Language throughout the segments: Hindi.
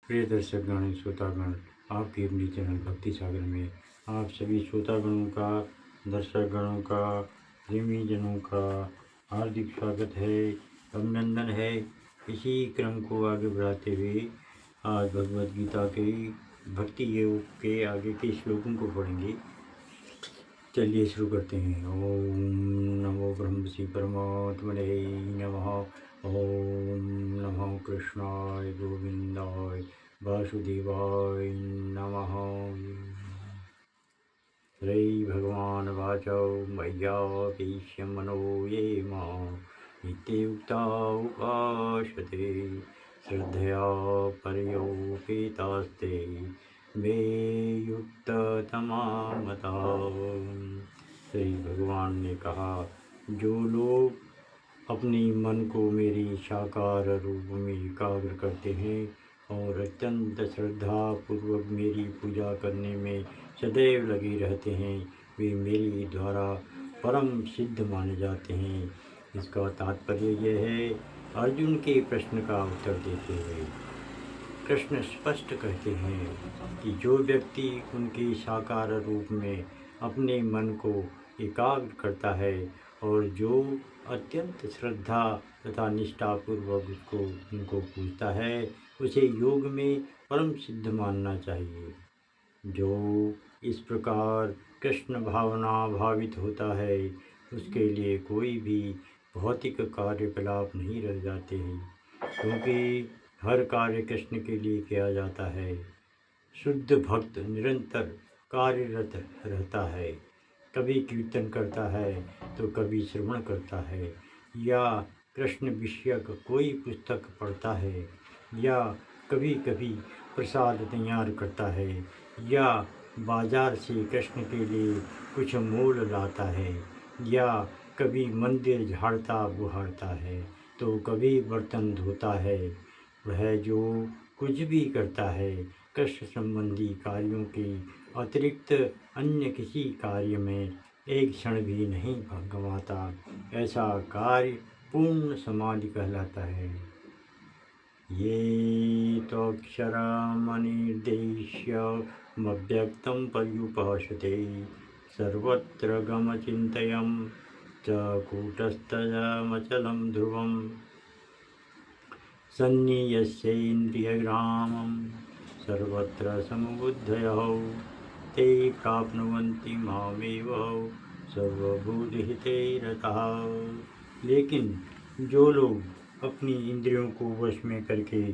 प्रिय दर्शकगण श्रोतागण, आपके अपने चैनल भक्ति सागर में आप सभी श्रोतागणों का, दर्शकगणों का, प्रेमीजनों का हार्दिक स्वागत है, अभिनंदन है। इसी क्रम को आगे बढ़ाते हुए आज भगवद गीता के भक्ति योग के आगे के श्लोकों को पढ़ेंगे। चलिए शुरू करते हैं। ओम नमो ब्रह्म श्री परमात्मने नमः। ओम नमो कृष्णाय गोविंदाय वासुदेवाय नमः। श्री भगवान वाचौ मय्यापेष्य मनो ये मां नित्ययुक्ता उपासते श्रद्धया पर्योपेतास्ते वे युक्ततमा मता। श्री भगवान ने कहा, जो लोग अपने मन को मेरी साकार रूप में एकाग्र करते हैं और अत्यंत श्रद्धा पूर्वक मेरी पूजा करने में सदैव लगे रहते हैं, वे मेरे द्वारा परम सिद्ध माने जाते हैं। इसका तात्पर्य यह है, अर्जुन के प्रश्न का उत्तर देते हुए कृष्ण स्पष्ट कहते हैं कि जो व्यक्ति उनके साकार रूप में अपने मन को एकाग्र करता है और जो अत्यंत श्रद्धा तथा निष्ठापूर्वक उनको पूजता है, उसे योग में परम सिद्ध मानना चाहिए। जो इस प्रकार कृष्ण भावना भावित होता है, उसके लिए कोई भी भौतिक कार्यकलाप नहीं रह जाते हैं, क्योंकि हर कार्य कृष्ण के लिए किया जाता है। शुद्ध भक्त निरंतर कार्यरत रहता है, कभी कीर्तन करता है तो कभी श्रवण करता है, या कृष्ण विषयक कोई पुस्तक पढ़ता है, या कभी कभी प्रसाद तैयार करता है, या बाजार से कृष्ण के लिए कुछ मोल लाता है, या कभी मंदिर झाड़ता बुहारता है, तो कभी बर्तन धोता है। वह जो कुछ भी करता है, कृष्ण संबंधी कार्यों के अतिरिक्त अन्य किसी कार्य में एक क्षण भी नहीं गंवाता। ऐसा कार्य पूर्ण समाधि कहलाता है। ये तो अक्षरमनिर्देश्य मव्यक्तं पर्युपासते सर्वत्र गमचिन्तयं च कूटस्थमचलं ध्रुवम् सन्नियस्येन्द्रियग्रामं सर्वत्र समबुद्धयः ते प्राप्नुवन्ति मामेव सर्वभूतहिते रताः। लेकिन जो लोग अपनी इंद्रियों को वश में करके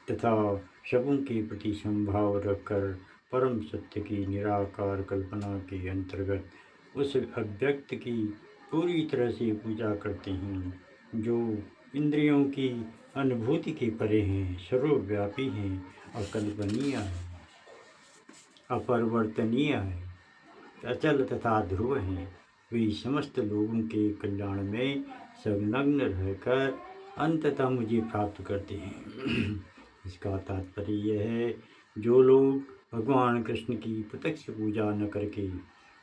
तथा शवों के प्रति संभाव रखकर परम सत्य की निराकार कल्पना के अंतर्गत उस अव्यक्त की पूरी तरह से पूजा करते हैं, जो इंद्रियों की अनुभूति के परे हैं, सर्वव्यापी हैं, अकल्पनीय है, अपरिवर्तनीय है, अचल तथा ध्रुव हैं, वे समस्त लोगों के कल्याण में संलग्न रहकर अंततः मुझे प्राप्त करते हैं। इसका तात्पर्य यह है, जो लोग भगवान कृष्ण की प्रत्यक्ष पूजा न करके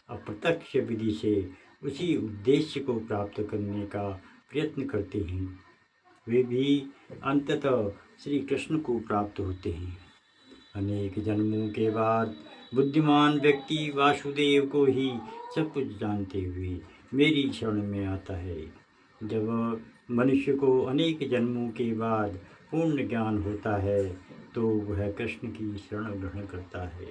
अप्रत्यक्ष विधि से उसी उद्देश्य को प्राप्त करने का प्रयत्न करते हैं, वे भी अंततः श्री कृष्ण को प्राप्त होते हैं। अनेक जन्मों के बाद बुद्धिमान व्यक्ति वासुदेव को ही सब कुछ जानते हुए मेरी शरण में आता है। जब मनुष्य को अनेक जन्मों के बाद पूर्ण ज्ञान होता है, तो वह कृष्ण की शरण ग्रहण करता है।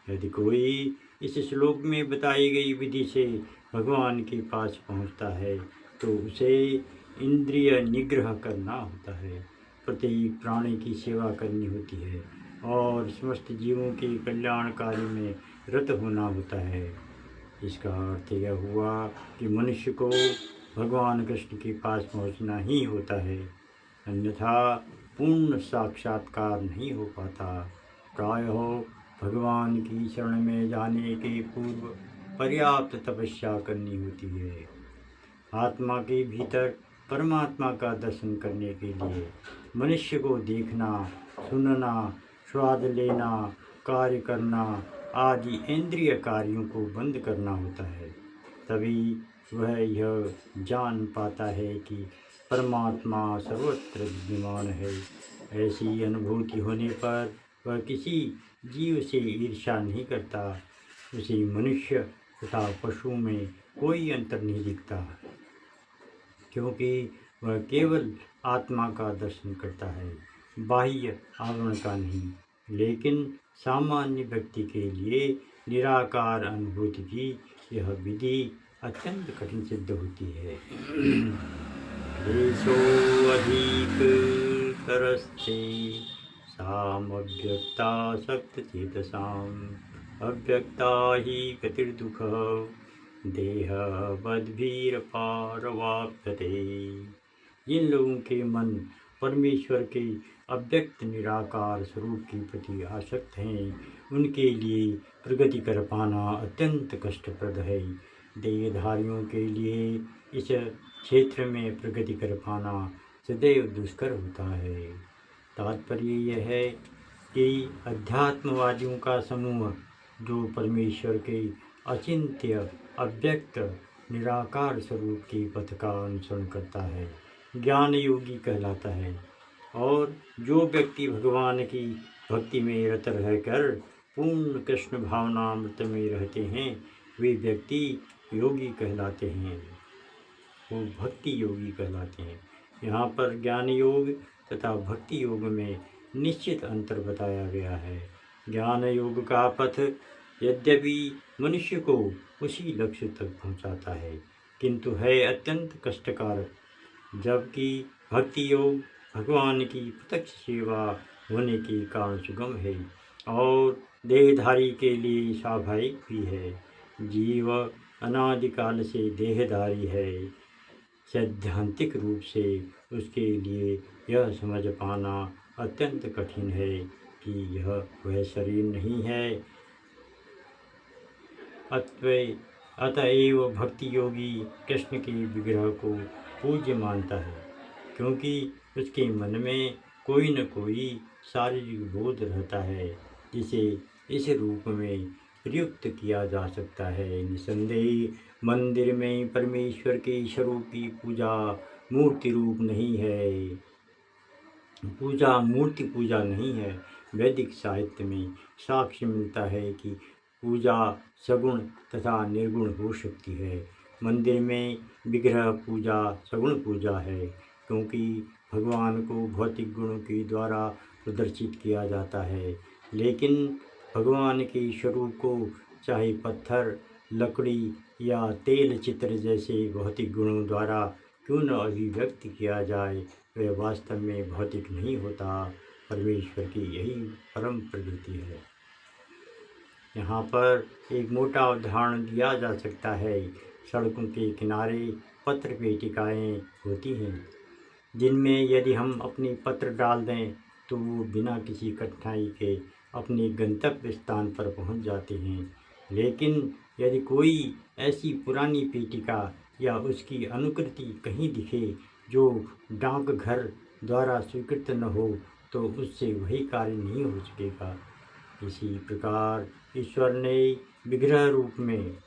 यदि कोई इस श्लोक में बताई गई विधि से भगवान के पास पहुंचता है, तो उसे इंद्रिय निग्रह करना होता है, प्रत्येक प्राणी की सेवा करनी होती है और समस्त जीवों के कल्याण कार्य में रत होना होता है। इसका अर्थ यह हुआ कि मनुष्य को भगवान कृष्ण के पास पहुंचना ही होता है, अन्यथा पूर्ण साक्षात्कार नहीं हो पाता। प्रायः भगवान की शरण में जाने के पूर्व पर्याप्त तपस्या करनी होती है। आत्मा के भीतर परमात्मा का दर्शन करने के लिए मनुष्य को देखना, सुनना, स्वाद लेना, कार्य करना आदि इंद्रिय कार्यों को बंद करना होता है। तभी वह यह जान पाता है कि परमात्मा सर्वत्र विद्यमान है। ऐसी अनुभूति होने पर वह किसी जीव से ईर्ष्या नहीं करता। उसे मनुष्य तथा पशु में कोई अंतर नहीं दिखता, क्योंकि वह केवल आत्मा का दर्शन करता है, बाह्य आवरण का नहीं। लेकिन सामान्य व्यक्ति के लिए निराकार अनुभूति की यह विधि अत्यंत कठिन सिद्ध होती है। देशो अधिक तरस्ते सामव्यक्ता सक्तचेतसाम् अव्यक्ता ही गतिर्दुःख देहवद्भिरपारवाप्यते। जिन लोगों के मन परमेश्वर के अव्यक्त निराकार स्वरूप के प्रति आसक्त हैं, उनके लिए प्रगति कर पाना अत्यंत कष्टप्रद है। देहधारियों के लिए इस क्षेत्र में प्रगति कर पाना सदैव दुष्कर होता है। तात्पर्य यह है कि अध्यात्मवादियों का समूह जो परमेश्वर के अचिंत्य अव्यक्त निराकार स्वरूप के पथ का अनुसरण करता है, ज्ञान योगी कहलाता है। और जो व्यक्ति भगवान की भक्ति में रत रहकर पूर्ण कृष्ण भावनामृत में रहते हैं, वे व्यक्ति योगी कहलाते हैं, वो भक्ति योगी कहलाते हैं। यहाँ पर ज्ञान योग तथा भक्ति योग में निश्चित अंतर बताया गया है। ज्ञान योग का पथ यद्यपि मनुष्य को उसी लक्ष्य तक पहुँचाता है, किंतु है अत्यंत कष्टकारक, जबकि भक्ति योग भगवान की प्रत्यक्ष सेवा होने के कारण सुगम है और देहधारी के लिए स्वाभाविक भी है। जीव अनादिकाल से देहधारी है। सैद्धांतिक रूप से उसके लिए यह समझ पाना अत्यंत कठिन है कि यह वह शरीर नहीं है। अतएव भक्ति योगी कृष्ण के विग्रह को पूज्य मानता है, क्योंकि उसके मन में कोई न कोई शारीरिक बोध रहता है जिसे इस रूप में प्रयुक्त किया जा सकता है। निसंदेह मंदिर में परमेश्वर के स्वरूप की पूजा मूर्ति रूप नहीं है, पूजा मूर्ति पूजा नहीं है। वैदिक साहित्य में साक्ष्य मिलता है कि पूजा सगुण तथा निर्गुण हो सकती है। मंदिर में विग्रह पूजा सगुण पूजा है, क्योंकि भगवान को भौतिक गुणों के द्वारा प्रदर्शित किया जाता है। लेकिन भगवान के स्वरूप को चाहे पत्थर, लकड़ी या तेल चित्र जैसे भौतिक गुणों द्वारा क्यों न अभिव्यक्त किया जाए, वह वास्तव में भौतिक नहीं होता। परमेश्वर की यही परम प्रकृति है। यहाँ पर एक मोटा उदाहरण दिया जा सकता है। सड़कों के किनारे पत्र पेटिकाएँ होती हैं, जिनमें यदि हम अपने पत्र डाल दें तो वो बिना किसी कठिनाई के अपने गंतव्य स्थान पर पहुंच जाते हैं। लेकिन यदि कोई ऐसी पुरानी पेटिका या उसकी अनुकृति कहीं दिखे जो डाकघर द्वारा स्वीकृत न हो, तो उससे वही कार्य नहीं हो सकेगा। इसी प्रकार ईश्वर ने विग्रह रूप में,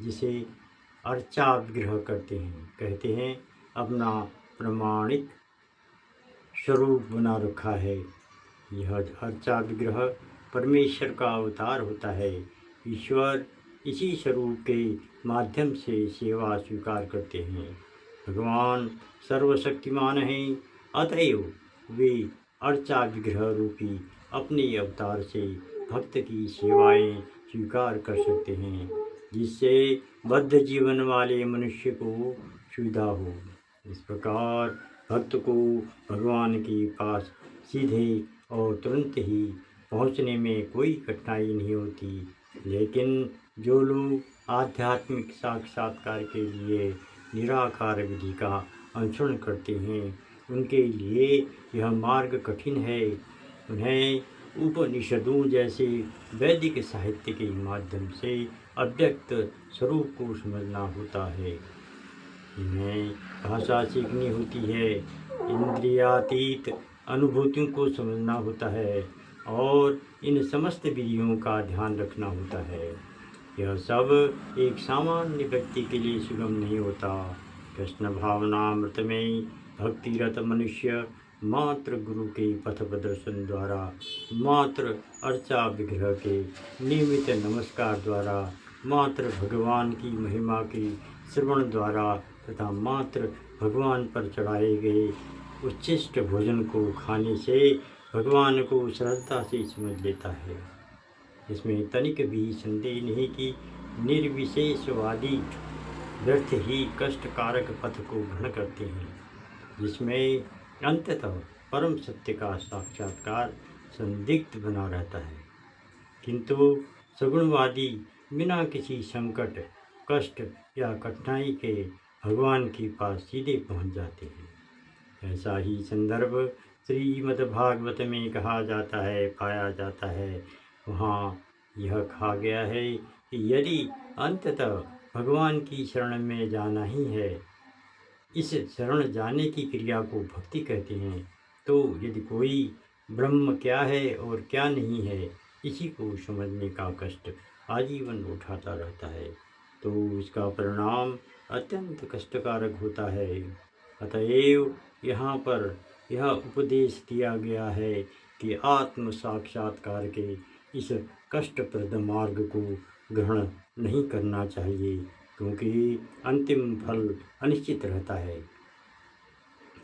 जिसे अर्चा विग्रह कहते हैं, अपना प्रमाणिक स्वरूप बना रखा है। यह अर्चा विग्रह परमेश्वर का अवतार होता है। ईश्वर इसी स्वरूप के माध्यम से सेवा स्वीकार करते हैं। भगवान सर्वशक्तिमान हैं, अतएव वे अर्चा विग्रह रूपी अपने अवतार से भक्त की सेवाएं स्वीकार कर सकते हैं, जिससे बद्ध जीवन वाले मनुष्य को सुविधा हो। इस प्रकार भक्त को भगवान के पास सीधे और तुरंत ही पहुंचने में कोई कठिनाई नहीं होती। लेकिन जो लोग आध्यात्मिक साक्षात्कार के लिए निराकार विधि का अनुसरण करते हैं, उनके लिए यह मार्ग कठिन है। उन्हें उपनिषदों जैसे वैदिक साहित्य के माध्यम से अव्यक्त स्वरूप को समझना होता है। इन्हें भाषा सीखनी होती है, इंद्रियातीत अनुभूतियों को समझना होता है और इन समस्त विधियों का ध्यान रखना होता है। यह सब एक सामान्य व्यक्ति के लिए सुगम नहीं होता। कृष्ण भावनामृत में भक्तिरत मनुष्य मात्र गुरु के पथ प्रदर्शन द्वारा, मात्र अर्चा विग्रह के नियमित नमस्कार द्वारा, मात्र भगवान की महिमा की श्रवण द्वारा तथा मात्र भगवान पर चढ़ाए गए उच्छिष्ट भोजन को खाने से भगवान को श्रद्धा से समझ लेता है। इसमें तनिक भी संदेह नहीं कि निर्विशेषवादी व्यर्थ ही कष्टकारक पथ को ग्रहण करते हैं, जिसमें अंततः परम सत्य का साक्षात्कार संदिग्ध बना रहता है। किंतु सगुणवादी बिना किसी संकट, कष्ट या कठिनाई के भगवान के पास सीधे पहुंच जाते हैं। ऐसा ही संदर्भ श्रीमद्भागवत में कहा जाता है, पाया जाता है। वहाँ यह कहा गया है कि यदि अंततः भगवान की शरण में जाना ही है, इस शरण जाने की क्रिया को भक्ति कहते हैं। तो यदि कोई ब्रह्म क्या है और क्या नहीं है, इसी को समझने का कष्ट आजीवन उठाता रहता है, तो इसका परिणाम अत्यंत कष्टकारक होता है। अतएव यहाँ पर यह उपदेश दिया गया है कि आत्म साक्षात्कार के इस कष्टप्रद मार्ग को ग्रहण नहीं करना चाहिए, क्योंकि अंतिम फल अनिश्चित रहता है।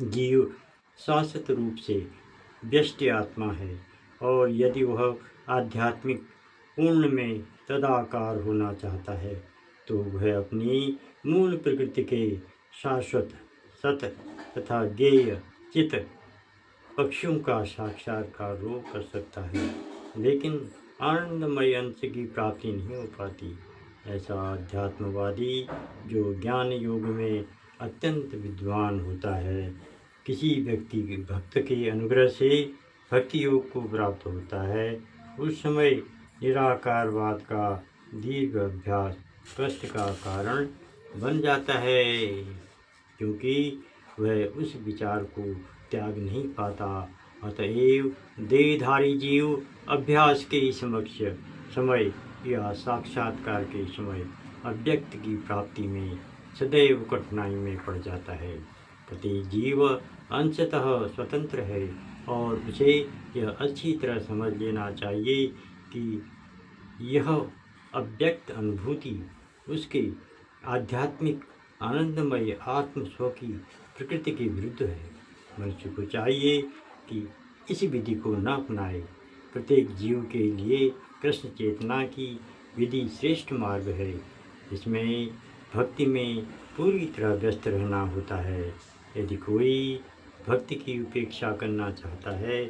जीव शाश्वत रूप से व्यष्टि आत्मा है, और यदि वह आध्यात्मिक पूर्ण में तदाकार होना चाहता है, तो वह अपनी मूल प्रकृति के शाश्वत सत तथा ज्ञेय चित पक्षियों का साक्षात्कार रोग कर सकता है, लेकिन आनंदमय अंश की प्राप्ति नहीं हो पाती। ऐसा अध्यात्मवादी जो ज्ञान योग में अत्यंत विद्वान होता है, किसी व्यक्ति के भक्त के अनुग्रह से भक्ति योग को प्राप्त होता है, उस समय निराकारवाद का दीर्घ अभ्यास कष्ट का कारण बन जाता है, क्योंकि वह उस विचार को त्याग नहीं पाता। अतएव देहधारी जीव अभ्यास के समय या साक्षात्कार के समय अव्यक्त की प्राप्ति में सदैव कठिनाई में पड़ जाता है। प्रत्येक जीव अंशतः स्वतंत्र है, और उसे यह अच्छी तरह समझ लेना चाहिए कि यह अव्यक्त अनुभूति उसके आध्यात्मिक आनंदमय आत्म स्व की प्रकृति के विरुद्ध है। मनुष्य को चाहिए कि इस विधि को न अपनाए। प्रत्येक जीव के लिए कृष्ण चेतना की विधि श्रेष्ठ मार्ग है। इसमें भक्ति में पूरी तरह व्यस्त रहना होता है। यदि कोई भक्ति की उपेक्षा करना चाहता है,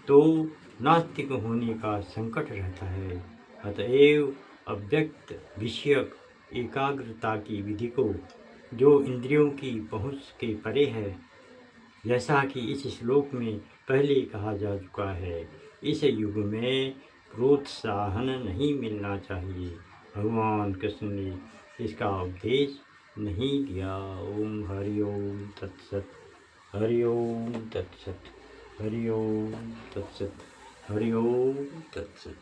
तो नास्तिक होने का संकट रहता है। अतएव अव्यक्त विषयक एकाग्रता की विधि को, जो इंद्रियों की पहुँच के परे है, जैसा कि इस श्लोक में पहले कहा जा चुका है, इस युग में प्रोत्साहन नहीं मिलना चाहिए। भगवान कृष्ण ने इसका उपदेश नहीं दिया। ओम हरि ओम तत्सत, हरि ओम तत्सत, हरि ओम तत्सत, हरि ओम तत्सत।